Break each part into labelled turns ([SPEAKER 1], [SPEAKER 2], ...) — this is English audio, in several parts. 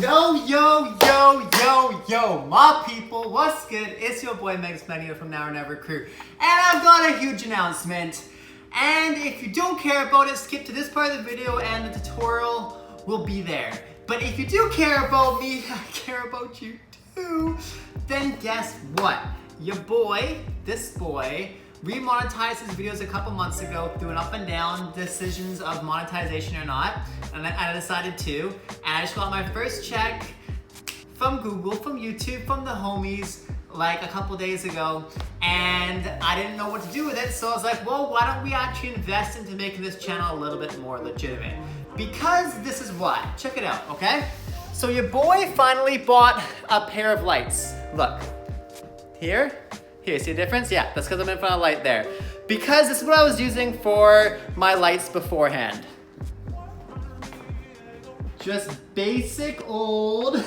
[SPEAKER 1] Yo, my people, what's good? It's your boy Magnus.Magneto from Now or Never crew, and I've got a huge announcement. And if you don't care about it, skip to this part of the video and the tutorial will be there. But if you do care about me, I care about you too, then guess what? Your boy, this boy, remonetized his videos a couple months ago through an up and down decisions of monetization or not, and I decided to, and I just got my first check from Google, from YouTube, from the homies like a couple days ago, and I didn't know what to do with it, so I was like, well, why don't we actually invest into making this channel a little bit more legitimate? Because this is why. Check it out, okay? So your boy finally bought a pair of lights. Look, here, see the difference? Yeah, that's because I'm in front of a light there. Because this is what I was using for my lights beforehand. Just basic old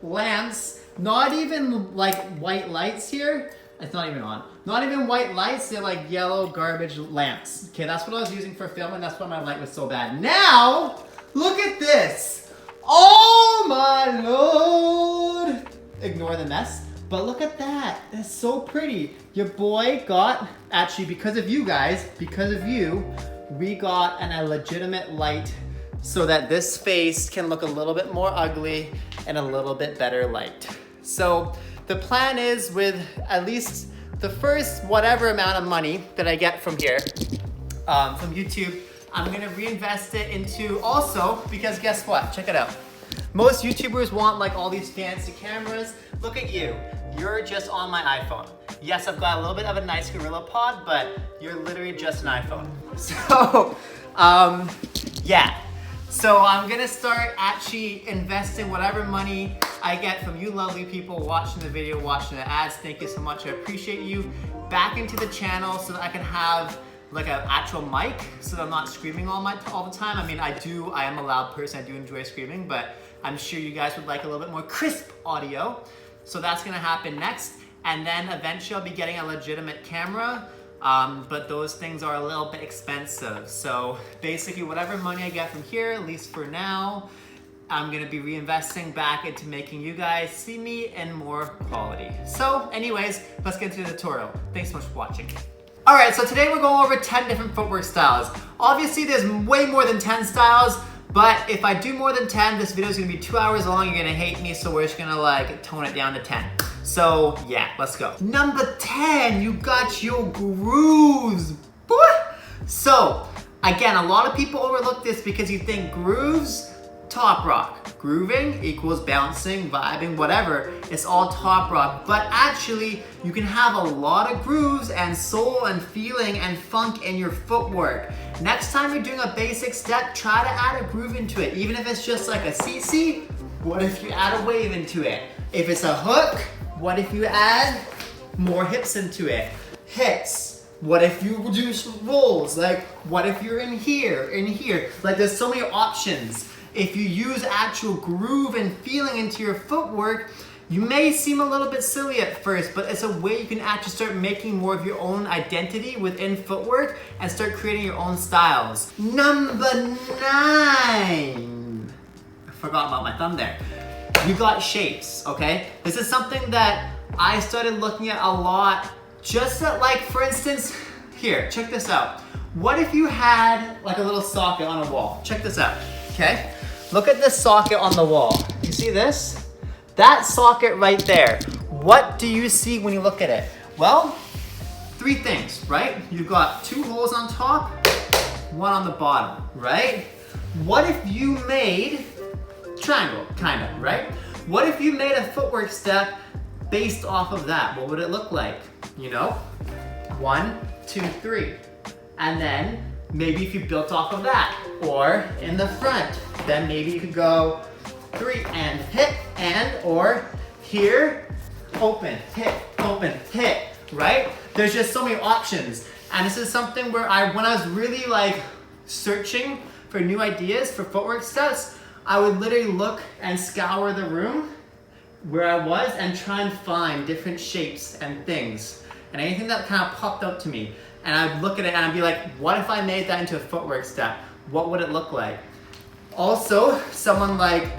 [SPEAKER 1] lamps, not even like white lights here. It's not even on. Not even white lights, they're like yellow garbage lamps. Okay, that's what I was using for filming, that's why my light was so bad. Now, look at this. Oh my Lord. Ignore the mess. But look at that, it's so pretty. Your boy got, actually because of you guys, because of you, we got a legitimate light so that this face can look a little bit more ugly and a little bit better light. So the plan is with at least the first whatever amount of money that I get from here, from YouTube, I'm gonna reinvest it into also, because guess what, check it out. Most YouTubers want like all these fancy cameras. Look at you, you're just on my iPhone. Yes, I've got a little bit of a nice Gorilla Pod, but you're literally just an iPhone. So, yeah. So I'm gonna start actually investing whatever money I get from you lovely people watching the video, watching the ads. Thank you so much, I appreciate you. Back into the channel so that I can have like an actual mic so that I'm not screaming all the time. I mean, I am a loud person, I do enjoy screaming, but I'm sure you guys would like a little bit more crisp audio. So that's gonna happen next. And then eventually I'll be getting a legitimate camera, but those things are a little bit expensive. So basically whatever money I get from here, at least for now, I'm gonna be reinvesting back into making you guys see me in more quality. So anyways, let's get into the tutorial. Thanks so much for watching. All right, so today we're going over 10 different footwork styles. Obviously there's way more than 10 styles, but if I do more than 10, this video is gonna be 2 hours long, you're gonna hate me, so we're just gonna like tone it down to 10. So yeah, let's go. Number 10, you got your grooves. Boy. So again, a lot of people overlook this because you think grooves, top rock. Grooving equals bouncing, vibing, whatever. It's all top rock. But actually, you can have a lot of grooves and soul and feeling and funk in your footwork. Next time you're doing a basic step, try to add a groove into it. Even if it's just like a CC, what if you add a wave into it? If it's a hook, what if you add more hips into it? Hits. What if you do some rolls? Like, what if you're in here, in here? Like, there's so many options. If you use actual groove and feeling into your footwork, you may seem a little bit silly at first, but it's a way you can actually start making more of your own identity within footwork and start creating your own styles. Number 9. I forgot about my thumb there. You got shapes, okay? This is something that I started looking at a lot, just at like, for instance, here, check this out. What if you had like a little socket on a wall? Check this out, okay? Look at this socket on the wall. You see this? That socket right there. What do you see when you look at it? Well, 3 things, right? You've got 2 holes on top, 1 on the bottom, right? What if you made triangle, kind of, right? What if you made a footwork step based off of that? What would it look like? You know, 1, 2, 3. And then maybe if you built off of that, or in the front, then maybe you could go 3 and hit, and, or here, open, hit, right? There's just so many options. And this is something where when I was really like searching for new ideas for footwork steps, I would literally look and scour the room where I was and try and find different shapes and things. And anything that kind of popped up to me. And I'd look at it and I'd be like, what if I made that into a footwork step? What would it look like? Also, someone like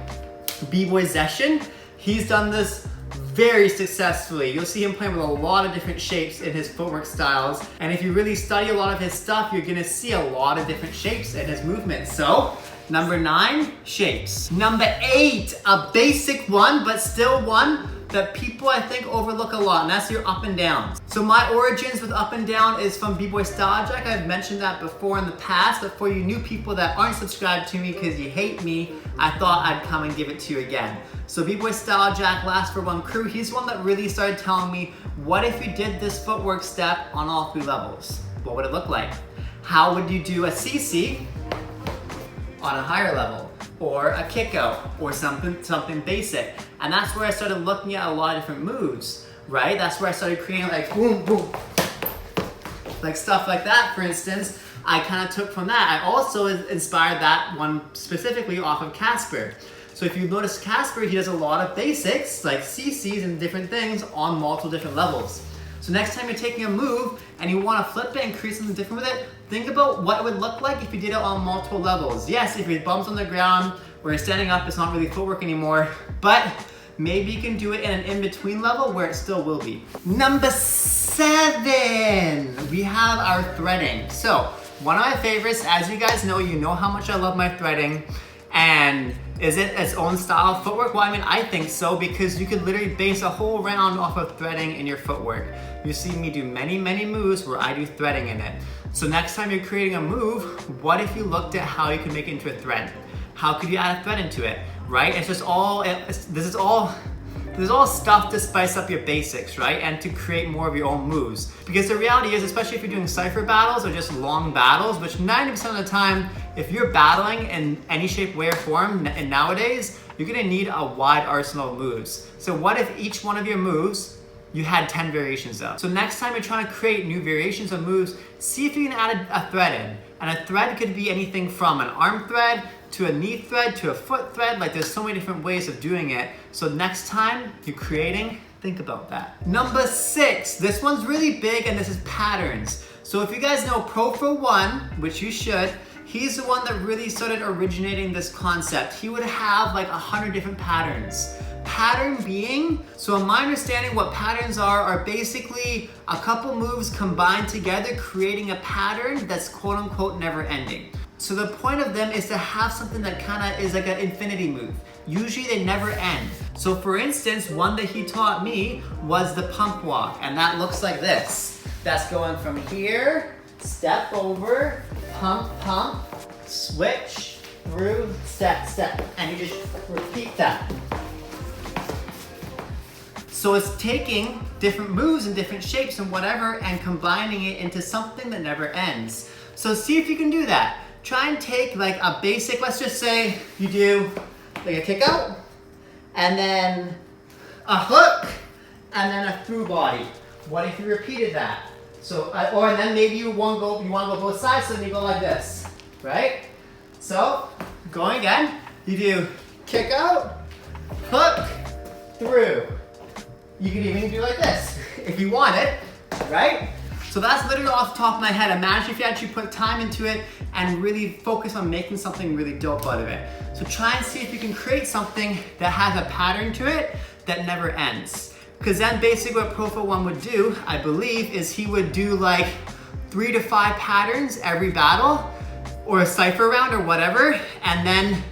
[SPEAKER 1] B-Boy Session. He's done this very successfully. You'll see him playing with a lot of different shapes in his footwork styles. And if you really study a lot of his stuff, you're gonna see a lot of different shapes in his movements. So, number 9, shapes. Number 8, a basic one, but still one that people I think overlook a lot, and that's your up and down. So my origins with up and down is from B-Boy Style Jack. I've mentioned that before in the past, but for you new people that aren't subscribed to me because you hate me, I thought I'd come and give it to you again. So B-Boy Style Jack, Last for One Crew, he's one that really started telling me, what if you did this footwork step on all 3 levels? What would it look like? How would you do a CC on a higher level? Or a kick out, or something basic. And that's where I started looking at a lot of different moves, right? That's where I started creating like boom, boom. Like stuff like that, for instance, I kind of took from that. I also inspired that one specifically off of Casper. So if you notice Casper, he does a lot of basics, like CCs and different things on multiple different levels. So next time you're taking a move and you want to flip it and create something different with it, think about what it would look like if you did it on multiple levels. Yes, if your bum's on the ground or you're standing up, it's not really footwork anymore, but maybe you can do it in an in-between level where it still will be. Number 7, we have our threading. So one of my favorites, as you guys know, you know how much I love my threading. And is it its own style of footwork? Well, I mean, I think so, because you could literally base a whole round off of threading in your footwork. You see me do many, many moves where I do threading in it. So next time you're creating a move, what if you looked at how you could make it into a thread? How could you add a thread into it, right? It's just all, this is all stuff to spice up your basics, right? And to create more of your own moves. Because the reality is, especially if you're doing cypher battles or just long battles, which 90% of the time, if you're battling in any shape, way, or form, and nowadays, you're gonna need a wide arsenal of moves. So what if each one of your moves, you had 10 variations of? So next time you're trying to create new variations of moves, see if you can add a thread in. And a thread could be anything from an arm thread, to a knee thread, to a foot thread. Like, there's so many different ways of doing it. So next time you're creating, think about that. Number 6, this one's really big, and this is patterns. So if you guys know Pro for One, which you should, he's the one that really started originating this concept. He would have like 100 different patterns. Pattern being, so in my understanding, what patterns are basically a couple moves combined together, creating a pattern that's quote unquote never ending. So the point of them is to have something that kind of is like an infinity move. Usually they never end. So for instance, one that he taught me was the pump walk, and that looks like this. That's going from here, step over, pump, pump, switch, through, step, step, and you just repeat that. So it's taking different moves and different shapes and whatever and combining it into something that never ends. So see if you can do that. Try and take like a basic, let's just say you do like a kick out, and then a hook, and then a through body. What if you repeated that? So, or and then maybe you want to go both sides, so then you go like this, right? So, going again, you do kick out, hook, through. You can even do like this if you want it, right? So that's literally off the top of my head. Imagine if you actually put time into it and really focus on making something really dope out of it. So try and see if you can create something that has a pattern to it that never ends. Because then basically what Pro for One would do, I believe, is he would do like 3 to 5 patterns every battle, or a cypher round or whatever, and then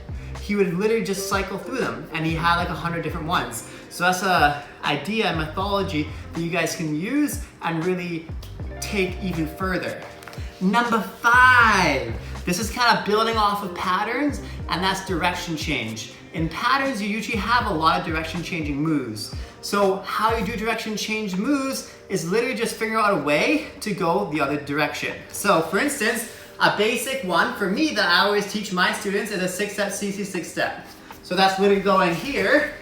[SPEAKER 1] he would literally just cycle through them, and he had like 100 different ones. So that's a idea and methodology that you guys can use and really take even further. Number 5, this is kind of building off of patterns, and that's direction change. In patterns, you usually have a lot of direction changing moves. So how you do direction change moves is literally just figure out a way to go the other direction. So for instance, a basic one for me that I always teach my students is a 6-step CC 6-step. So that's literally going here,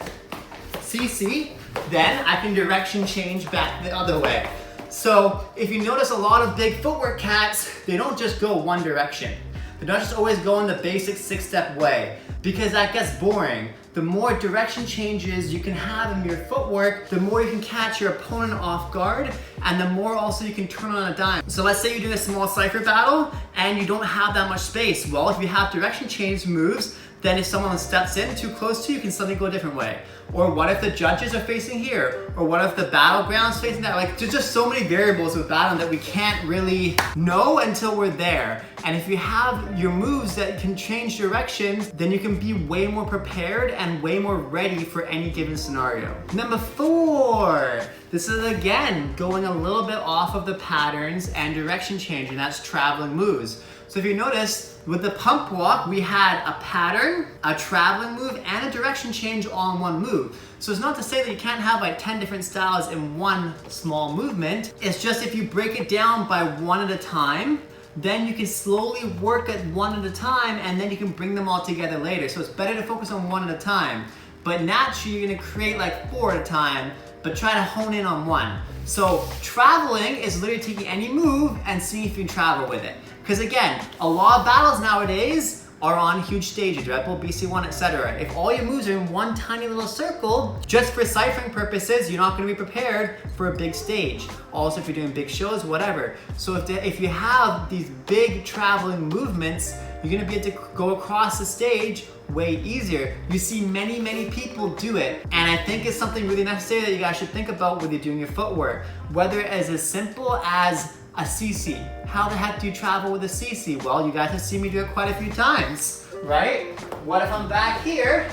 [SPEAKER 1] CC, then I can direction change back the other way. So if you notice a lot of big footwork cats, they don't just go one direction. They're not just always going the basic 6-step way, because that gets boring. The more direction changes you can have in your footwork, the more you can catch your opponent off guard, and the more also you can turn on a dime. So let's say you're doing a small cypher battle and you don't have that much space. Well, if you have direction change moves, then if someone steps in too close to you, you can suddenly go a different way. Or what if the judges are facing here? Or what if the battleground's facing that? Like, there's just so many variables with battling that we can't really know until we're there. And if you have your moves that can change directions, then you can be way more prepared and way more ready for any given scenario. Number 4, this is again going a little bit off of the patterns and direction change, and that's traveling moves. So if you notice, with the pump walk, we had a pattern, a traveling move, and a direction change all in one move. So it's not to say that you can't have like 10 different styles in one small movement. It's just if you break it down by one at a time, then you can slowly work at one at a time, and then you can bring them all together later. So it's better to focus on one at a time. But naturally, you're gonna create like 4 at a time, but try to hone in on one. So traveling is literally taking any move and seeing if you can travel with it. Because again, a lot of battles nowadays are on huge stages, Red Bull, BC1, etc. If all your moves are in one tiny little circle, just for ciphering purposes, you're not gonna be prepared for a big stage. Also, if you're doing big shows, whatever. So if you have these big traveling movements, you're gonna be able to go across the stage way easier. You see many people do it, and I think it's something really necessary that you guys should think about when you're doing your footwork. Whether it is as simple as a CC. How the heck do you travel with a CC? Well, you guys have seen me do it quite a few times, right? What if I'm back here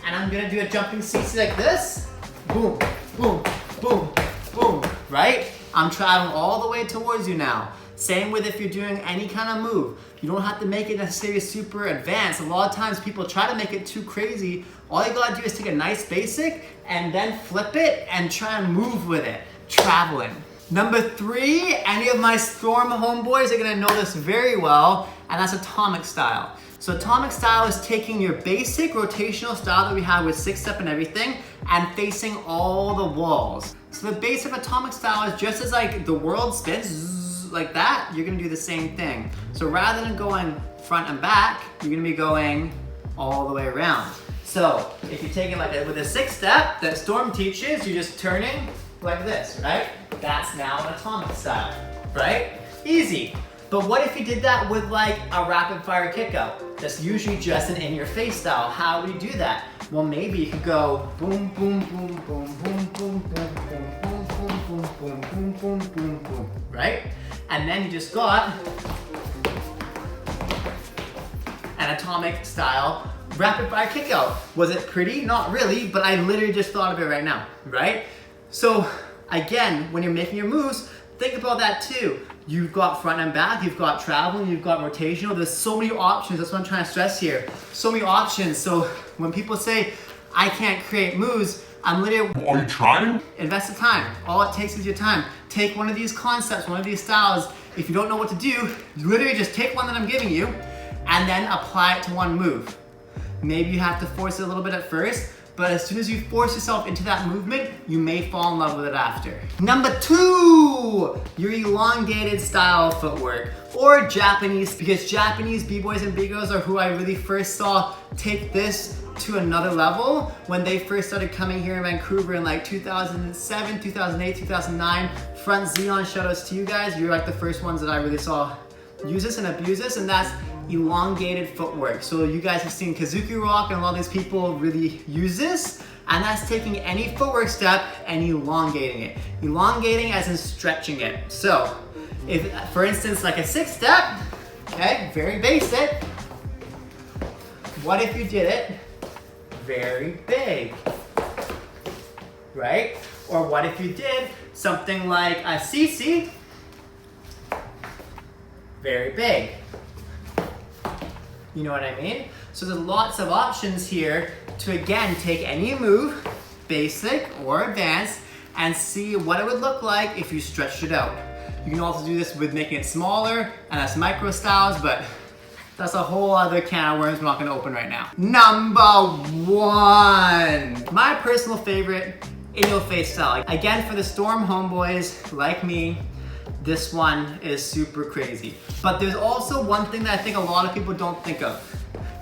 [SPEAKER 1] and I'm gonna do a jumping CC like this? Boom, boom, boom, boom, right? I'm traveling all the way towards you now. Same with if you're doing any kind of move. You don't have to make it necessarily super advanced. A lot of times people try to make it too crazy. All you gotta do is take a nice basic and then flip it and try and move with it, traveling. Number 3, any of my Storm homeboys are gonna know this very well, and that's atomic style. So atomic style is taking your basic rotational style that we have with 6-step and everything and facing all the walls. So the base of atomic style is just as like the world spins like that, you're gonna do the same thing. So rather than going front and back, you're gonna be going all the way around. So if you take it like with a 6-step that Storm teaches, you're just turning like this, right? That's now an atomic style, right? Easy. But what if you did that with like a rapid fire kick out? That's usually just an in-your-face style. How would you do that? Well, maybe you could go boom, boom, boom, boom, boom, boom, boom, boom, boom, boom, boom, boom, boom, boom, boom, boom, right? And then you just got an atomic style rapid fire kick out. Was it pretty? Not really, but I literally just thought of it right now, right? So again, when you're making your moves, think about that too. You've got front and back, you've got traveling, you've got rotational. There's so many options. That's what I'm trying to stress here. So many options. So when people say, I can't create moves, I'm literally,
[SPEAKER 2] are you trying?
[SPEAKER 1] Invest the time. All it takes is your time. Take one of these concepts, one of these styles. If you don't know what to do, you literally just take one that I'm giving you and then apply it to one move. Maybe you have to force it a little bit at first, but as soon as you force yourself into that movement, you may fall in love with it after. Number 2, your elongated style footwork, or Japanese, because Japanese B-boys and B-girls are who I really first saw take this to another level when they first started coming here in Vancouver in like 2007, 2008, 2009. Front Xeon, shout outs to you guys. You're like the first ones that I really saw use this and abuse this, and that's elongated footwork. So you guys have seen Kazuki Rock and a lot of these people really use this, and that's taking any footwork step and elongating it. Elongating as in stretching it. So if, for instance, like a 6-step, okay, very basic. What if you did it very big, right? Or what if you did something like a CC, very big. You know what I mean? So there's lots of options here to again take any move, basic or advanced, and see what it would look like if you stretched it out. You can also do this with making it smaller, and that's micro styles, but that's a whole other can of worms we're not gonna open right now. Number 1, my personal favorite, in-your-face style. Again, for the Storm homeboys like me, this one is super crazy. But there's also one thing that I think a lot of people don't think of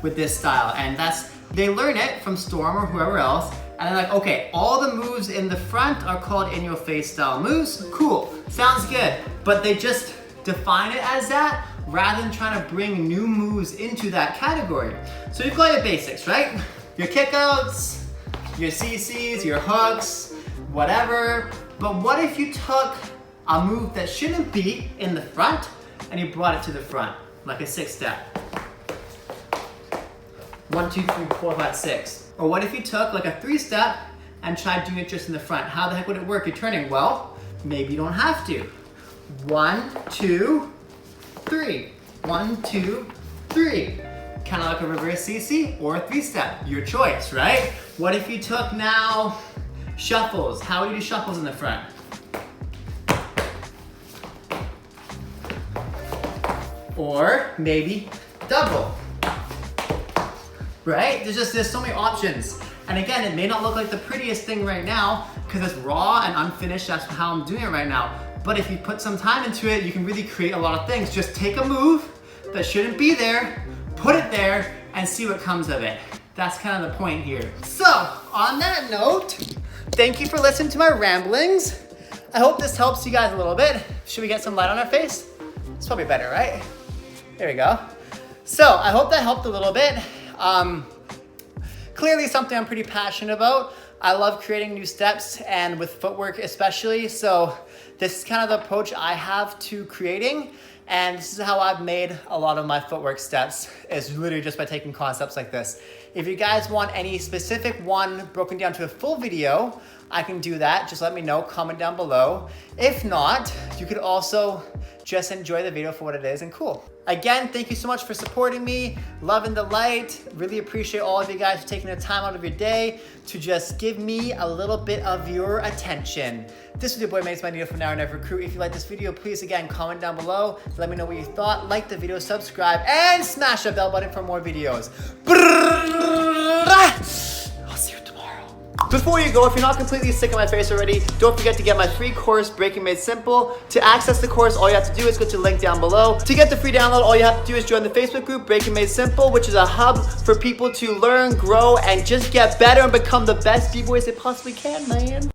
[SPEAKER 1] with this style, and that's they learn it from Storm or whoever else, and they're like, okay, all the moves in the front are called in-your-face style moves. Cool, sounds good. But they just define it as that rather than trying to bring new moves into that category. So you've got your basics, right? Your kickouts, your CCs, your hooks, whatever. But what if you took a move that shouldn't be in the front and you brought it to the front, like a 6-step? 1, 2, 3, 4, 5, 6. Or what if you took like a 3-step and tried doing it just in the front? How the heck would it work? You're turning. Well, maybe you don't have to. 1, 2, 3. 1, 2, 3. Kind of like a reverse CC or a 3-step. Your choice, right? What if you took now shuffles? How would you do shuffles in the front? Or maybe double, right? There's so many options. And again, it may not look like the prettiest thing right now because it's raw and unfinished. That's how I'm doing it right now. But if you put some time into it, you can really create a lot of things. Just take a move that shouldn't be there, put it there, and see what comes of it. That's kind of the point here. So, on that note, thank you for listening to my ramblings. I hope this helps you guys a little bit. Should we get some light on our face? It's probably better, right? There we go. So, I hope that helped a little bit. Clearly something I'm pretty passionate about. I love creating new steps, and with footwork especially. So this is kind of the approach I have to creating, and this is how I've made a lot of my footwork steps, is literally just by taking concepts like this. If you guys want any specific one broken down to a full video, I can do that. Just let me know, comment down below. If not, you could also just enjoy the video for what it is and cool. Again, thank you so much for supporting me, loving the light. Really appreciate all of you guys for taking the time out of your day to just give me a little bit of your attention. This was your boy Magnus.Magneto from Now or Never Crew. If you like this video, please again, comment down below. Let me know what you thought. Like the video, subscribe, and smash the bell button for more videos. I'll see you tomorrow. Before you go, if you're not completely sick of my face already, don't forget to get my free course, Breaking Made Simple. To access the course, all you have to do is go to the link down below. To get the free download, all you have to do is join the Facebook group, Breaking Made Simple, which is a hub for people to learn, grow, and just get better and become the best B-boys they possibly can, man.